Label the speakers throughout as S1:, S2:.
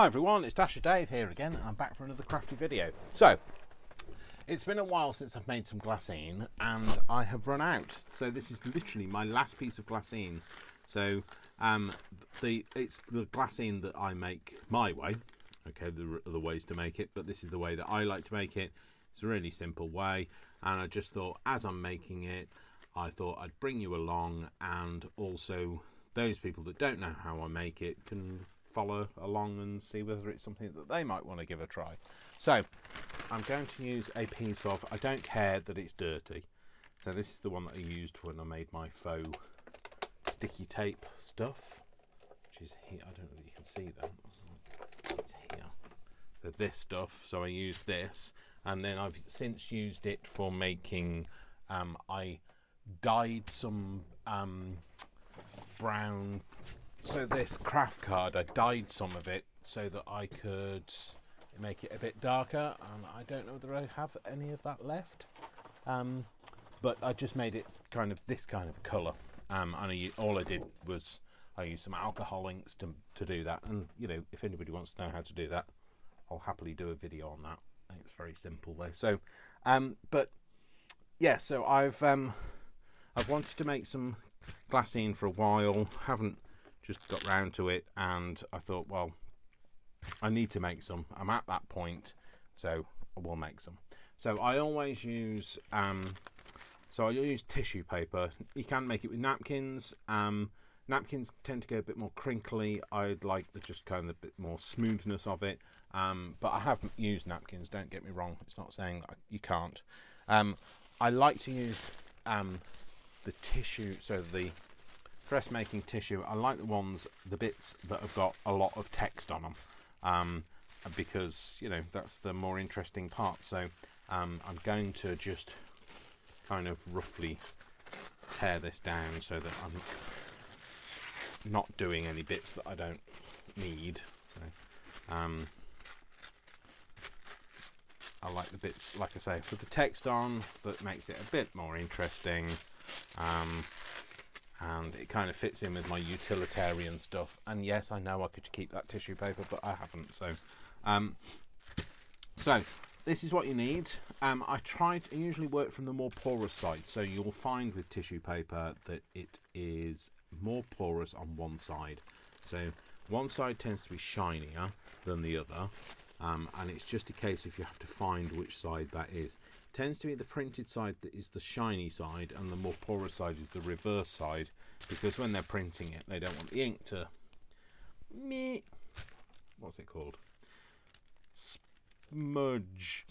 S1: Hi everyone, it's Dasher Dave here again, and I'm back for another crafty video. So, it's been a while since I've made some glassine, and I have run out. So this is literally my last piece of glassine. So, it's the glassine that I make my way. Okay, there are other ways to make it, but this is the way that I like to make it. It's a really simple way, and I just thought, as I'm making it, I thought I'd bring you along, and also those people that don't know how I make it can follow along and see whether it's something that they might want to give a try. So I'm going to use a piece of, I don't care that it's dirty, so this is the one that I used when I made my faux sticky tape stuff, which is here. I don't know if you can see that, it's here. So this stuff, so I used this, and then I've since used it for making, I dyed some brown. So this craft card, I dyed some of it so that I could make it a bit darker, and I don't know whether I have any of that left, but I just made it kind of this kind of colour, and all I did was I used some alcohol inks to do that, and you know, if anybody wants to know how to do that, I'll happily do a video on that. I think it's very simple though. So but yeah, so I've wanted to make some glassine for a while, haven't just got round to it, and I thought, well, I need to make some. I'm at that point, so I will make some. So I always use tissue paper. You can make it with napkins. Napkins tend to go a bit more crinkly. I'd like the just kind of a bit more smoothness of it, but I have used napkins, don't get me wrong, it's not saying you can't. I like to use the tissue, so the dressmaking tissue, I like the bits that have got a lot of text on them, because you know, that's the more interesting part. So I'm going to just kind of roughly tear this down so that I'm not doing any bits that I don't need. So, I like the bits, like I say, with the text on, that makes it a bit more interesting. And it kind of fits in with my utilitarian stuff. And yes, I know I could keep that tissue paper, but I haven't. So this is what you need. I usually work from the more porous side. So you'll find with tissue paper that it is more porous on one side. So one side tends to be shinier than the other. And it's just a case if you have to find which side that is. Tends to be the printed side that is the shiny side, and the more porous side is the reverse side, because when they're printing it, they don't want the ink to what's it called? Smudge.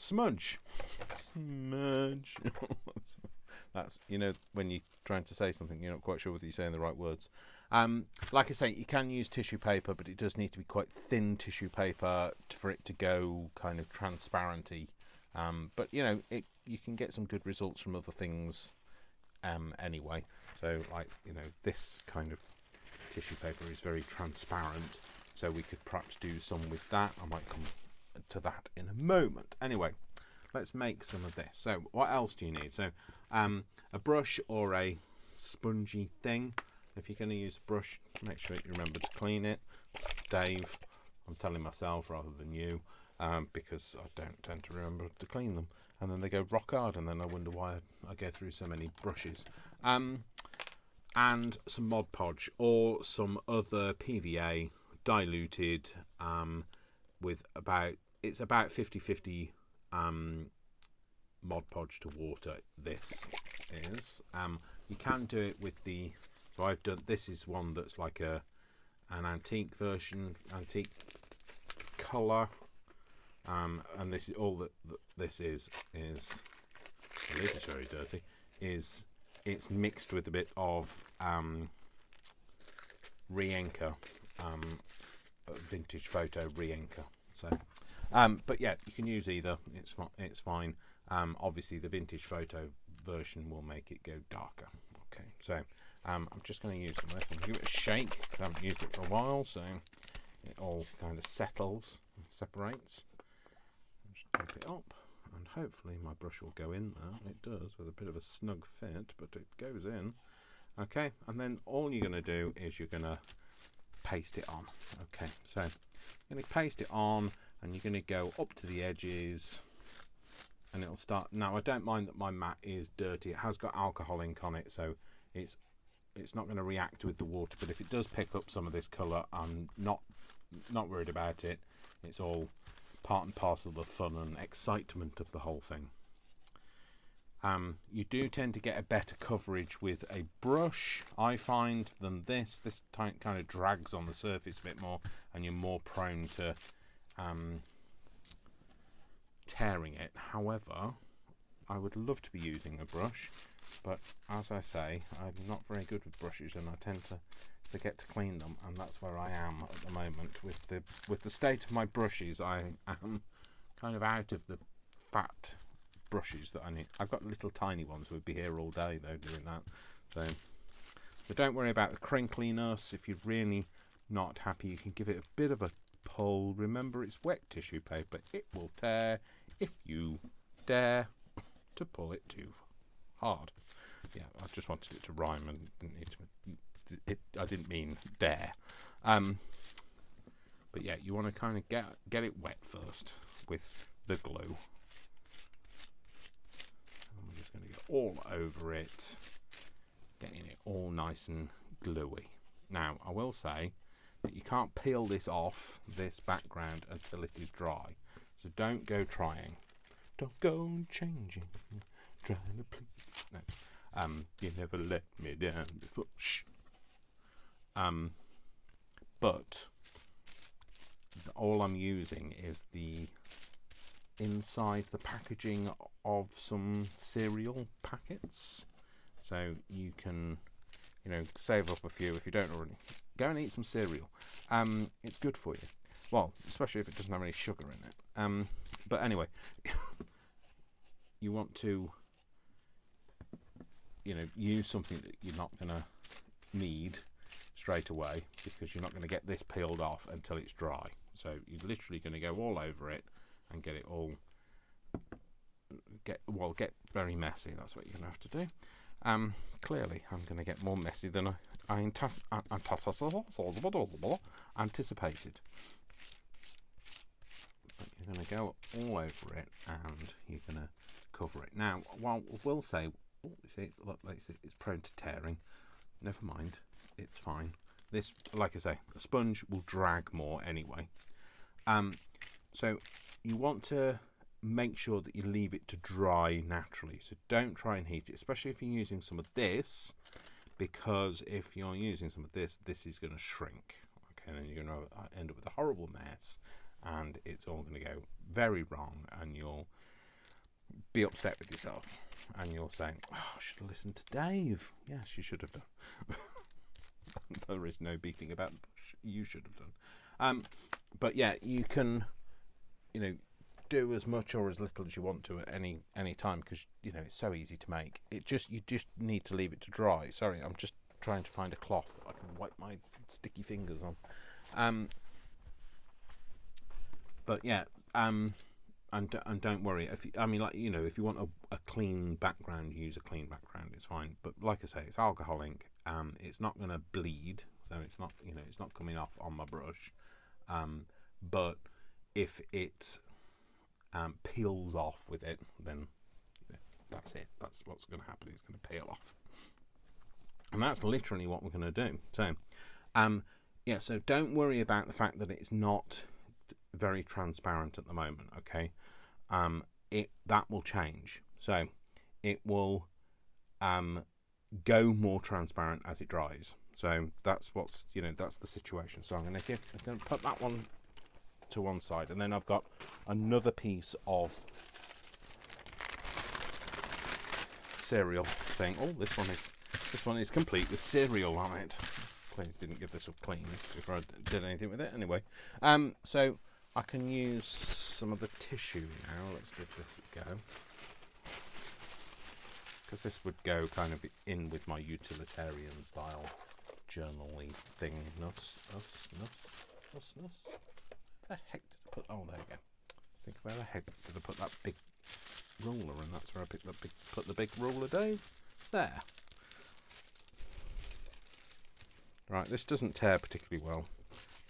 S1: That's, you know, when you're trying to say something, you're not quite sure whether you're saying the right words. Like I say, you can use tissue paper, but it does need to be quite thin tissue paper for it to go kind of transparency. But you know, you can get some good results from other things anyway. So like, you know, this kind of tissue paper is very transparent, so we could perhaps do some with that. I might come to that in a moment. Anyway, let's make some of this. So what else do you need? So a brush or a spongy thing. If you're going to use a brush, make sure you remember to clean it. Dave, I'm telling myself rather than you, because I don't tend to remember to clean them, and then they go rock hard, and then I wonder why I go through so many brushes. And some Mod Podge or some other PVA diluted, with it's about 50-50 Mod Podge to water. This is you can do it with the, so I've done, this is one that's like an antique version, antique colour. And this is all that this is well, this is very dirty, it's mixed with a bit of re-anchor, vintage photo re-anchor. So but yeah, you can use either, it's fine. Obviously the vintage photo version will make it go darker. Okay, so I'm just going to use some of this. I'm going to give it a shake because I haven't used it for a while, so it all kind of settles and separates. Take it up, and hopefully my brush will go in there. It does, with a bit of a snug fit, but it goes in. Okay, and then all you're going to do is you're going to paste it on. Okay, so I'm going to paste it on, and you're going to go up to the edges, and it'll start. Now I don't mind that my mat is dirty. It has got alcohol ink on it, so it's not going to react with the water. But if it does pick up some of this colour, I'm not worried about it. It's all part and parcel of the fun and excitement of the whole thing. You do tend to get a better coverage with a brush, I find, than this. This kind of drags on the surface a bit more, and you're more prone to tearing it. However, I would love to be using a brush, but as I say, I'm not very good with brushes, and I tend to forget to clean them, and that's where I am at the moment with the state of my brushes. I am kind of out of the fat brushes that I need. I've got little tiny ones who would be here all day though doing that, so don't worry about the crinkliness. If you're really not happy, you can give it a bit of a pull. Remember, it's wet tissue paper, it will tear if you dare to pull it too hard. Yeah, I just wanted it to rhyme and didn't need to, I didn't mean dare. But yeah, you want to kind of get it wet first with the glue. I'm just going to go all over it, getting it all nice and gluey. Now, I will say that you can't peel this off, this background, until it is dry. So don't go trying. Don't go changing, trying to please. No. You never let me down before. Shh. But all I'm using is the inside the packaging of some cereal packets, so you can, save up a few if you don't already. Go and eat some cereal. It's good for you. Well, especially if it doesn't have any sugar in it. But anyway, you want to, use something that you're not going to need straight away, because you're not going to get this peeled off until it's dry. So you're literally going to go all over it and get it all get very messy. That's what you're going to have to do. Clearly, I'm going to get more messy than I anticipated. But you're going to go all over it, and you're going to cover it. Now, while we'll say, look, it's prone to tearing. Never mind, it's fine. This, like I say, the sponge will drag more anyway. So you want to make sure that you leave it to dry naturally. So don't try and heat it, especially if you're using some of this, because if you're using some of this, this is going to shrink. Okay, then you're going to end up with a horrible mess, and it's all going to go very wrong, and you'll be upset with yourself, and you'll say, "Oh, I should have listened to Dave." Yes, you should have done. There is no beating about the bush. You should have done. But yeah, you can, do as much or as little as you want to at any time, because it's so easy to make. You just need to leave it to dry. Sorry, I'm just trying to find a cloth that I can wipe my sticky fingers on. But yeah, and don't worry. If you want a clean background, use a clean background. It's fine. But like I say, it's alcohol ink. It's not going to bleed, so it's not it's not coming off on my brush. But if it peels off with it, then that's it. That's what's going to happen. It's going to peel off, and that's literally what we're going to do. So, yeah. So don't worry about the fact that it's not very transparent at the moment. Okay, that will change. So it will go more transparent as it dries. So that's that's the situation. So I'm going to put that one to one side, and then I've got another piece of cereal thing. Oh, this one is complete with cereal on it. Clearly didn't give this a clean before I did anything with it. Anyway, so I can use some of the tissue now. Let's give this a go, because this would go kind of in with my utilitarian style journaling thing. Nuss. Where the heck did I put? Oh, there you go. Think where the heck did I put that big ruler? And that's where I put the big ruler, Dave. There. Right, this doesn't tear particularly well,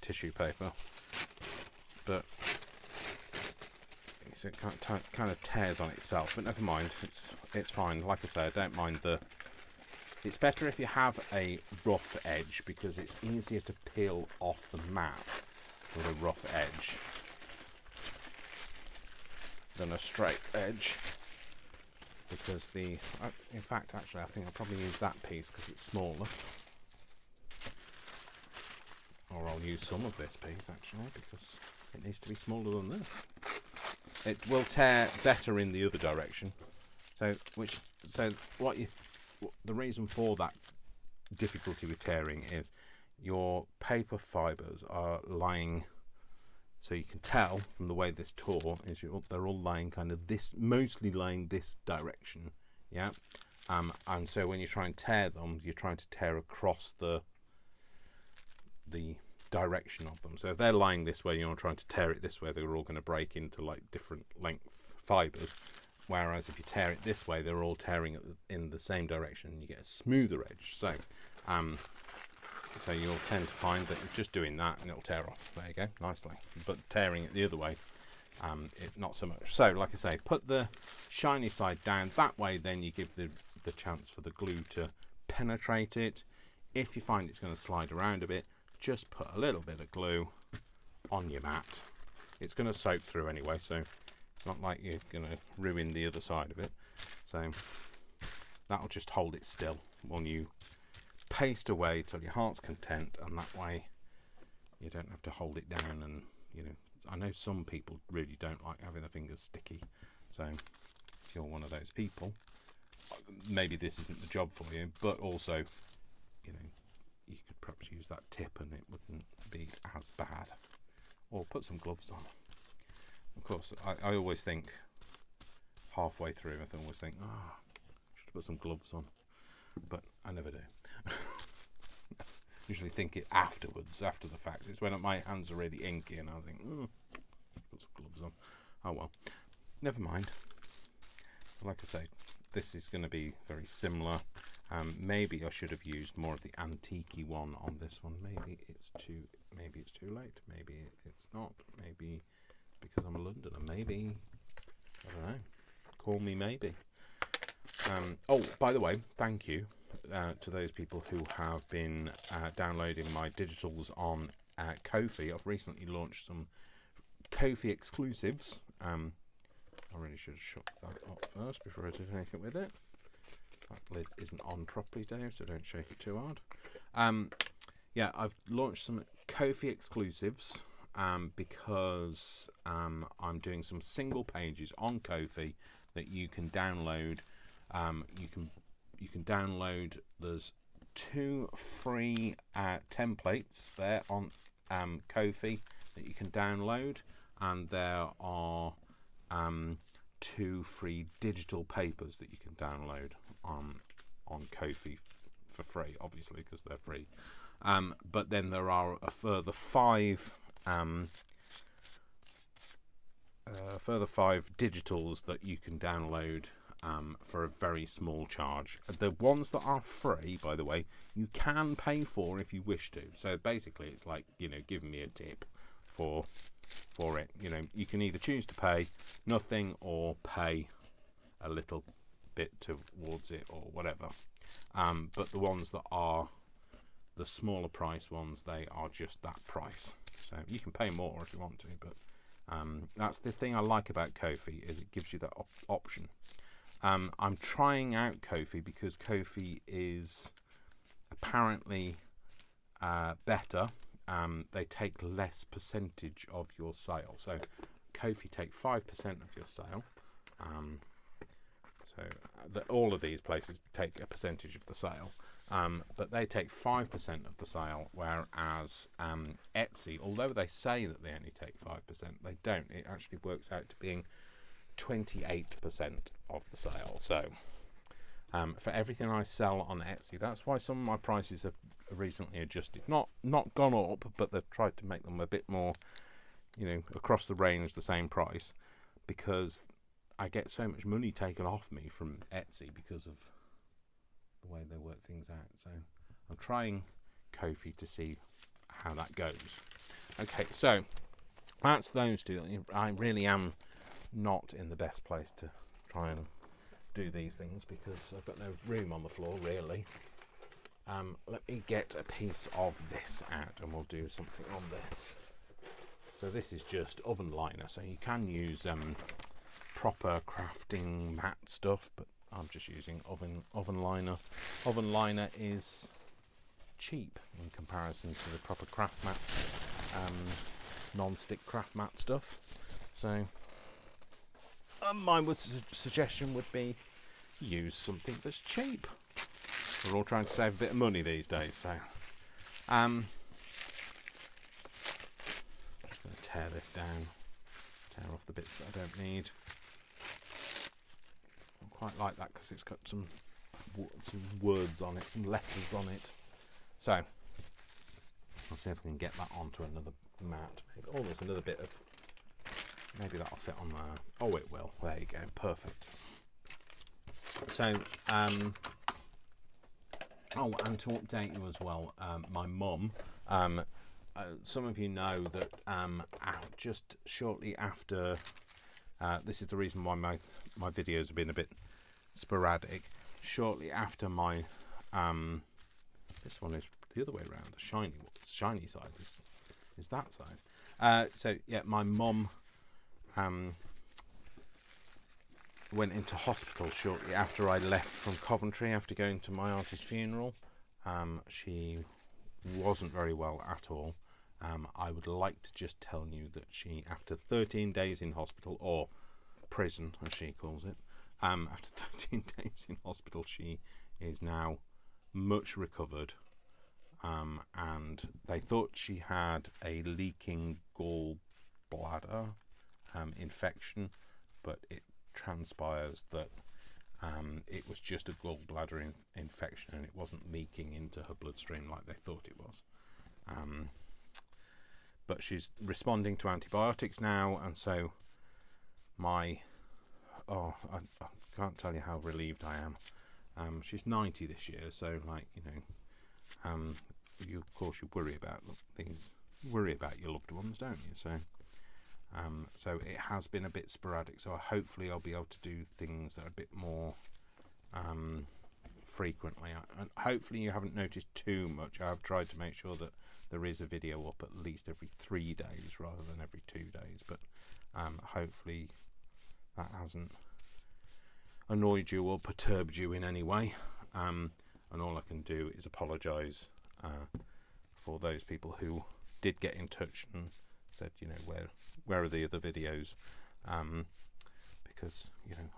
S1: tissue paper, but so it kind of tears on itself, but never mind, it's fine. Like I say, I don't mind the... It's better if you have a rough edge, because it's easier to peel off the mat with a rough edge than a straight edge. Because the... in fact, actually, I think I'll probably use that piece because it's smaller. Or I'll use some of this piece, actually, because it needs to be smaller than this. It will tear better in the other direction. The reason for that difficulty with tearing is your paper fibres are lying, so you can tell from the way this tore is they're all lying kind of this, mostly lying this direction, yeah. And so when you try and tear them, you're trying to tear across the direction of them. So if they're lying this way, you're trying to tear it this way, they're all going to break into like different length fibres. Whereas if you tear it this way, they're all tearing in the same direction, and you get a smoother edge. So, so you'll tend to find that you're just doing that, and it'll tear off. There you go, nicely. But tearing it the other way, not so much. So, like I say, put the shiny side down. That way, then you give the chance for the glue to penetrate it. If you find it's going to slide around a bit, just put a little bit of glue on your mat. It's going to soak through anyway, so it's not like you're going to ruin the other side of it. So that'll just hold it still when you paste away till your heart's content, and that way you don't have to hold it down. And you know, I know some people really don't like having their fingers sticky, so if you're one of those people, maybe this isn't the job for you. But also, you know, you could perhaps use that tip and it wouldn't be as bad. Or put some gloves on. Of course, I always think halfway through, I always think, oh, I should put some gloves on. But I never do. Usually think it afterwards, after the fact. It's when my hands are really inky and I think, oh, put some gloves on. Oh well, never mind. Like I say, this is going to be very similar. Maybe I should have used more of the antique-y one on this one. Maybe it's too late. Maybe it's not. Maybe because I'm a Londoner. Maybe, I don't know. Call me maybe. Oh, by the way, thank you to those people who have been downloading my digitals on Ko-fi. I've recently launched some Ko-fi exclusives. I really should have shut that up first before I did anything with it. That lid isn't on properly, Dave, so don't shake it too hard. Yeah, I've launched some Ko-fi exclusives because I'm doing some single pages on Ko-fi that you can download. You can download. There's 2 free templates there on Ko-fi that you can download, and there are 2 free digital papers that you can download on Ko-fi for free, obviously, because they're free. But then there are a further 5 digitals that you can download for a very small charge. The ones that are free, by the way, you can pay for if you wish to. So basically, it's like, you know, giving me a tip for it. You know, you can either choose to pay nothing or pay a little bit towards it or whatever. But the ones that are the smaller price ones, they are just that price. So you can pay more if you want to, but that's the thing I like about Ko-fi, is it gives you that option. I'm trying out Ko-fi because Ko-fi is apparently better. They take less percentage of your sale. So Ko-fi take 5% of your sale. All of these places take a percentage of the sale, but they take 5% of the sale, whereas Etsy, although they say that they only take 5%, they don't. It actually works out to being 28% of the sale. So for everything I sell on Etsy, that's why some of my prices have recently adjusted. Not gone up, but they've tried to make them a bit more, you know, across the range the same price, because I get so much money taken off me from Etsy because of the way they work things out. So I'm trying Ko-fi to see how that goes. Okay, so that's those two. I really am not in the best place to try and do these things because I've got no room on the floor really. Let me get a piece of this out and we'll do something on this. So this is just oven liner, so you can use proper crafting mat stuff, but I'm just using oven liner. Oven liner is cheap in comparison to the proper craft mat, non-stick craft mat stuff. So my suggestion would be use something that's cheap. We're all trying to save a bit of money these days, so I'm just going to tear this down, tear off the bits that I don't need. I quite like that because it's got some words on it, some letters on it. So I'll see if I can get that onto another mat. Oh, there's another bit of, maybe that'll fit on there. Oh, it will. There you go, perfect. So oh, and to update you as well, my mum, some of you know that just shortly after, this is the reason why my videos have been a bit sporadic. Shortly after my, this one is the other way around, the shiny side is that side. So yeah, my mum went into hospital shortly after I left from Coventry after going to my auntie's funeral. She wasn't very well at all. I would like to just tell you that she, after 13 days in hospital, or prison as she calls it, after 13 days in hospital, she is now much recovered, and they thought she had a leaking gallbladder infection, but it transpires that it was just a gallbladder infection and it wasn't leaking into her bloodstream like they thought it was. But she's responding to antibiotics now, and so I can't tell you how relieved I am. She's 90 this year, so like, you know, you of course you worry about things, worry about your loved ones, don't you? So so it has been a bit sporadic, so hopefully I'll be able to do things that are a bit more frequently, and hopefully you haven't noticed too much. I've tried to make sure that there is a video up at least every 3 days rather than every 2 days, but hopefully that hasn't annoyed you or perturbed you in any way, and all I can do is apologise for those people who did get in touch and said, you know, where are the other videos, because, you know,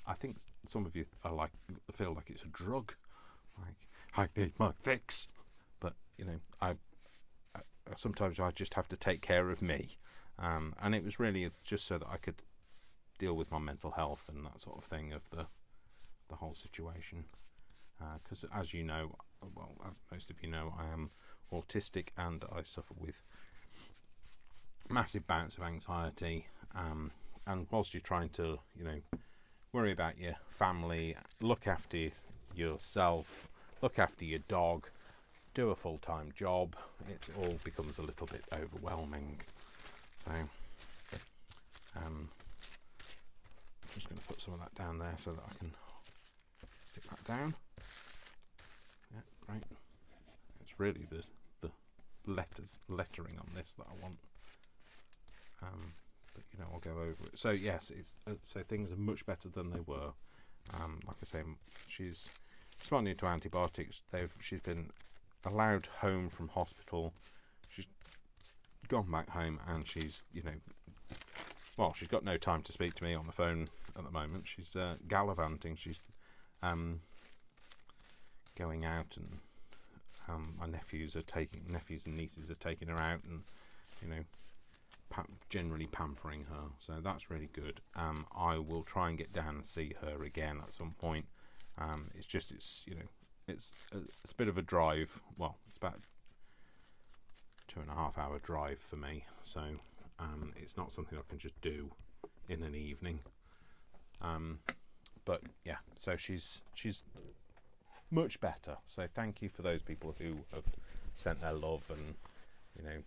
S1: I think some of you are like, feel like it's a drug, like I need my fix, but you know, I sometimes I just have to take care of me, and it was really just so that I could deal with my mental health and that sort of thing of the whole situation, because as you know, well, as most of you know, I am autistic and I suffer with massive bouts of anxiety, and whilst you're trying to, you know, worry about your family, look after yourself, look after your dog, do a full-time job, it all becomes a little bit overwhelming. So I'm just going to put some of that down there so that I can stick that down. Yeah, great. It's really the lettering on this that I want. But you know, I'll go over it. So yes, it's so things are much better than they were. Like I say, she's responding to antibiotics. She's been allowed home from hospital. She's gone back home, and she's, you know, well, she's got no time to speak to me on the phone at the moment. She's gallivanting. She's going out, and my nephews and nieces are taking her out, and you know, generally pampering her, so that's really good. I will try and get down and see her again at some point. It's you know, it's a bit of a drive. Well, it's about 2.5 hour drive for me, so it's not something I can just do in an evening. But yeah, so she's much better. So thank you for those people who have sent their love and, you know,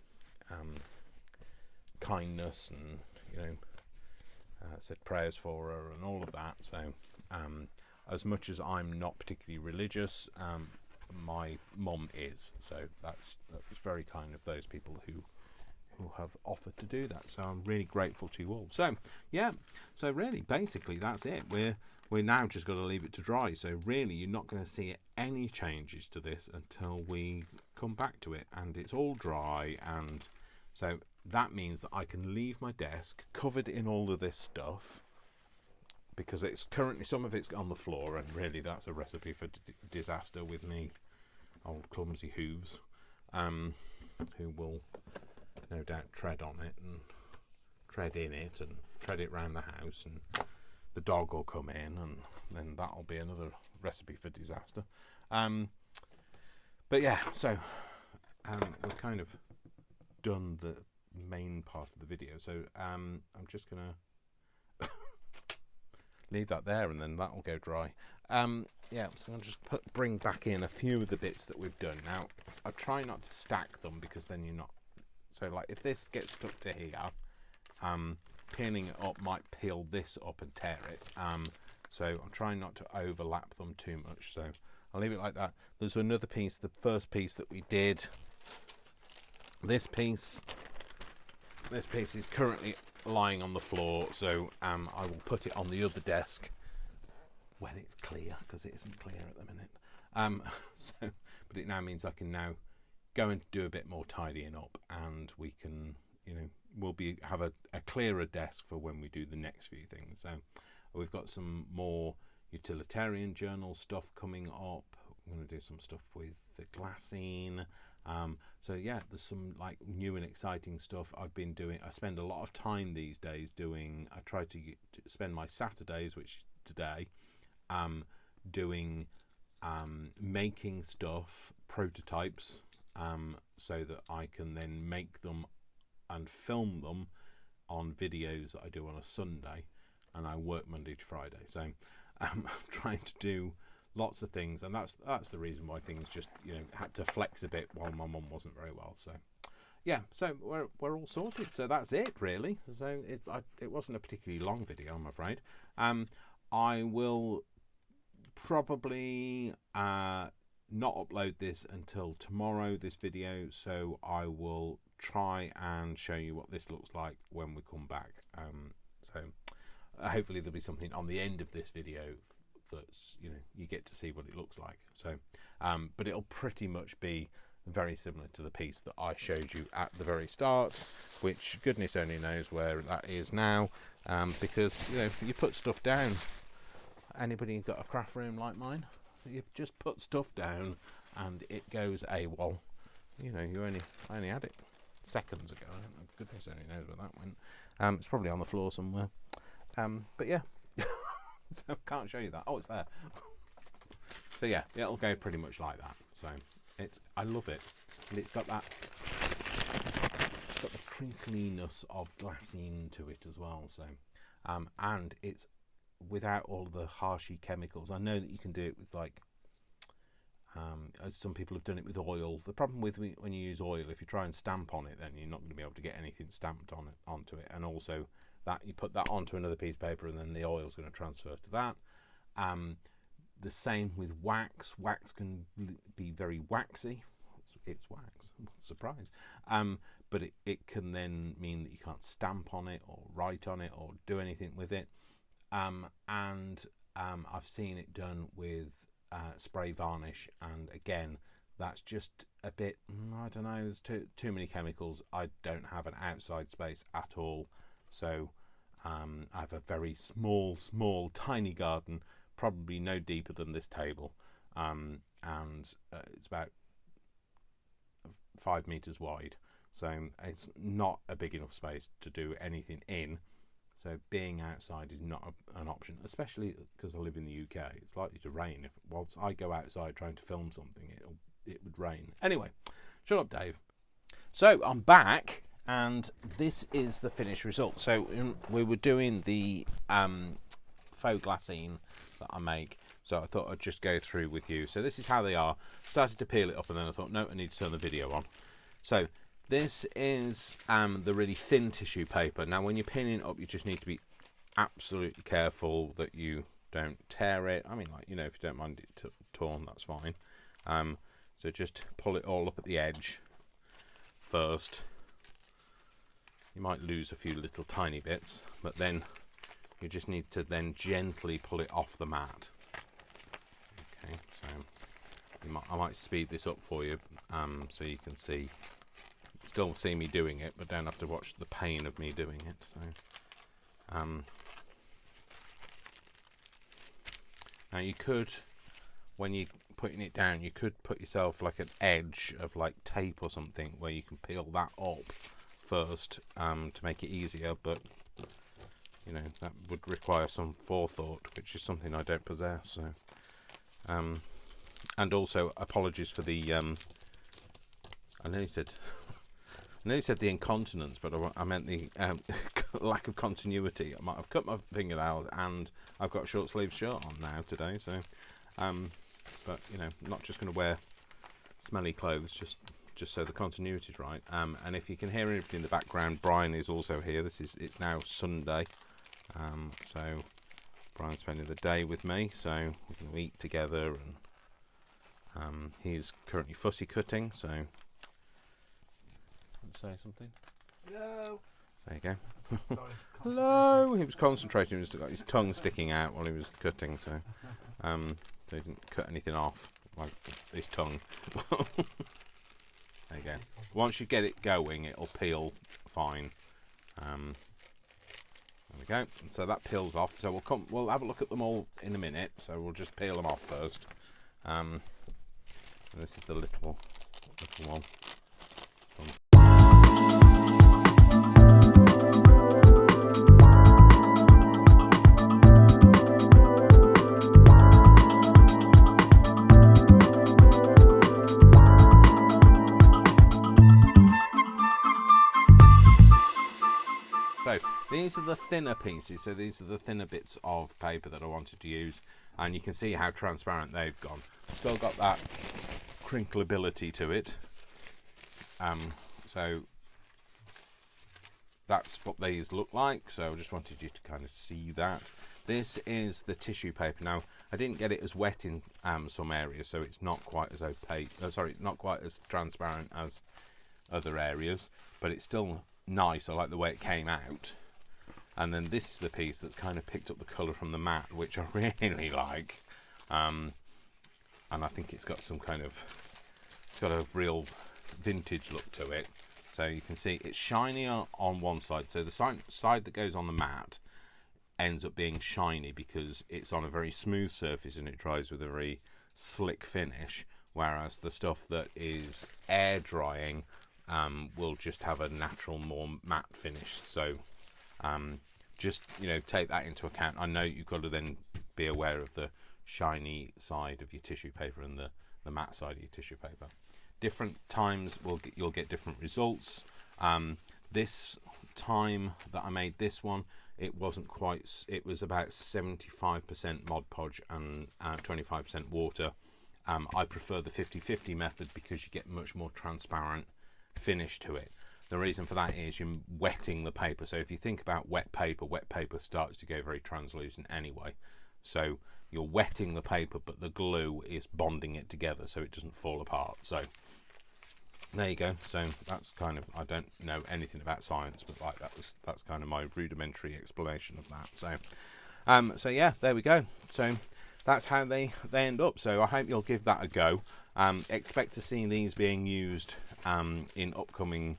S1: kindness, and, you know, said prayers for her and all of that. So as much as I'm not particularly religious, my mum is, so that was very kind of those people who have offered to do that. So I'm really grateful to you all. So yeah, so really basically that's it. We're now just got to leave it to dry. So really you're not going to see any changes to this until we come back to it and it's all dry. And so that means that I can leave my desk covered in all of this stuff, because it's currently, some of it's on the floor, and really that's a recipe for disaster with me old clumsy hooves, who will no doubt tread on it and tread in it and tread it round the house, and the dog will come in, and then that'll be another recipe for disaster. But yeah, so we've kind of done the main part of the video, so I'm just gonna leave that there, and then that'll go dry. Yeah, so I'll just bring back in a few of the bits that we've done. Now I try not to stack them, because then you're not, so like if this gets stuck to here, peeling it up might peel this up and tear it, so I'm trying not to overlap them too much, so I'll leave it like that. There's another piece, the first piece that we did, this piece is currently lying on the floor, so I will put it on the other desk when it's clear, because it isn't clear at the minute. So, but it now means I can now go and do a bit more tidying up, and we can, you know, we'll have a clearer desk for when we do the next few things. So we've got some more utilitarian journal stuff coming up. I'm going to do some stuff with the glassine. So yeah, there's some like new and exciting stuff I've been doing. I spend a lot of time these days doing, I try to spend my Saturdays, which is today, doing making stuff, prototypes, so that I can then make them and film them on videos that I do on a Sunday, and I work Monday to Friday. So I'm trying to do lots of things, and that's the reason why things just, you know, had to flex a bit while my mum wasn't very well. So yeah, so we're all sorted. So that's it really. So it wasn't a particularly long video, I'm afraid. I will probably not upload this until tomorrow, this video, so I will try and show you what this looks like when we come back. So hopefully there'll be something on the end of this video that's, you know, you get to see what it looks like. So but it'll pretty much be very similar to the piece that I showed you at the very start, which goodness only knows where that is now, because, you know, you put stuff down. Anybody got a craft room like mine? You just put stuff down and it goes AWOL. You know, I only had it seconds ago. Goodness only knows where that went. It's probably on the floor somewhere. But yeah, so I can't show you that. Oh, it's there. So yeah, it'll go pretty much like that. So I love it, and it's got the crinkliness of glassine to it as well. So and it's without all the harshy chemicals. I know that you can do it with, like, some people have done it with oil. The problem with when you use oil, if you try and stamp on it, then you're not going to be able to get anything stamped onto it. And also that you put that onto another piece of paper, and then the oil's going to transfer to that. The same with wax. Wax can be very waxy. It's wax. Surprise. But it can then mean that you can't stamp on it or write on it or do anything with it. And I've seen it done with spray varnish, and again, that's just a bit, I don't know, there's too many chemicals. I don't have an outside space at all, so I have a very small tiny garden, probably no deeper than this table, and it's about 5 meters wide, so it's not a big enough space to do anything in. So being outside is not an option, especially because I live in the UK. It's likely to rain. If whilst I go outside trying to film something, it would rain. Anyway, shut up, Dave. So I'm back, and this is the finished result. So we were doing the faux glassine that I make. so I thought I'd just go through with you. So this is how they are. Started to peel it up, and then I thought, no, I need to turn the video on. So this is the really thin tissue paper. Now when you're peeling it up, you just need to be absolutely careful that you don't tear it. I mean, like, you know, if you don't mind it torn, that's fine. So just pull it all up at the edge first. You might lose a few little tiny bits, but then you just need to then gently pull it off the mat. Okay, so I might speed this up for you, so you can still see me doing it, but don't have to watch the pain of me doing it. So, now you could, when you're putting it down, you could put yourself like an edge of like tape or something where you can peel that up first, to make it easier, but you know, that would require some forethought, which is something I don't possess. So, and also apologies for the I nearly said the incontinence, but I meant the lack of continuity. I might have cut my fingernails, and I've got a short sleeve shirt on now today. So, but you know, I'm not just going to wear smelly clothes just so the continuity is right. And if you can hear anything in the background, Brian is also here. It's now Sunday, so Brian's spending the day with me, so we can eat together, and he's currently fussy cutting. So say something.
S2: Hello.
S1: There you go. Sorry, hello. He was concentrating. He was got his tongue sticking out while he was cutting, so he didn't cut anything off, like his tongue. There you go. Once you get it going, it'll peel fine. There we go. So that peels off. So we'll have a look at them all in a minute. So we'll just peel them off first. And this is the little one. So these are the thinner pieces, so these are the thinner bits of paper that I wanted to use, and you can see how transparent they've gone. Still got that crinkleability to it, so that's what these look like. So I just wanted you to kind of see that. This is the tissue paper. Now I didn't get it as wet in some areas, so it's not quite as opaque, not quite as transparent as other areas, but it's still nice. I like the way it came out. And then this is the piece that's kind of picked up the colour from the mat, which I really like, and I think it's got some kind of, it's got a real vintage look to it. So you can see it's shinier on one side, so the side that goes on the mat ends up being shiny because it's on a very smooth surface and it dries with a very slick finish, whereas the stuff that is air drying will just have a natural, more matte finish. So just, you know, take that into account. I know you've got to then be aware of the shiny side of your tissue paper and the matte side of your tissue paper. Different times you'll get different results. This time that I made this one, it wasn't quite, it was about 75% Mod Podge and 25% water. I prefer the 50-50 method because you get much more transparent finish to it. The reason for that is you're wetting the paper. So if you think about wet paper starts to go very translucent anyway. So you're wetting the paper, but the glue is bonding it together so it doesn't fall apart. So there you go. So that's kind of, I don't know anything about science, but like that's kind of my rudimentary explanation of that. So so yeah, there we go. So that's how they end up. So I hope you'll give that a go. Expect to see these being used in upcoming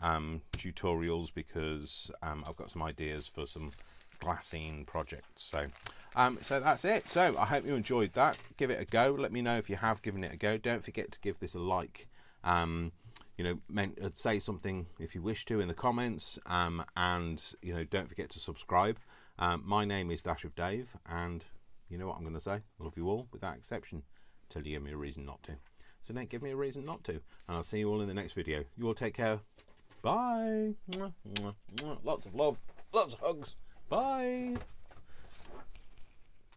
S1: tutorials, because I've got some ideas for some glassine projects. So so that's it. So I hope you enjoyed that. Give it a go. Let me know if you have given it a go. Don't forget to give this a like. You know, say something if you wish to in the comments, and you know, don't forget to subscribe. My name is Dash of Dave, and you know what I'm going to say. I love you all without exception till you give me a reason not to. So don't give me a reason not to, and I'll see you all in the next video. You all take care. Bye. Lots of love, lots of hugs. Bye.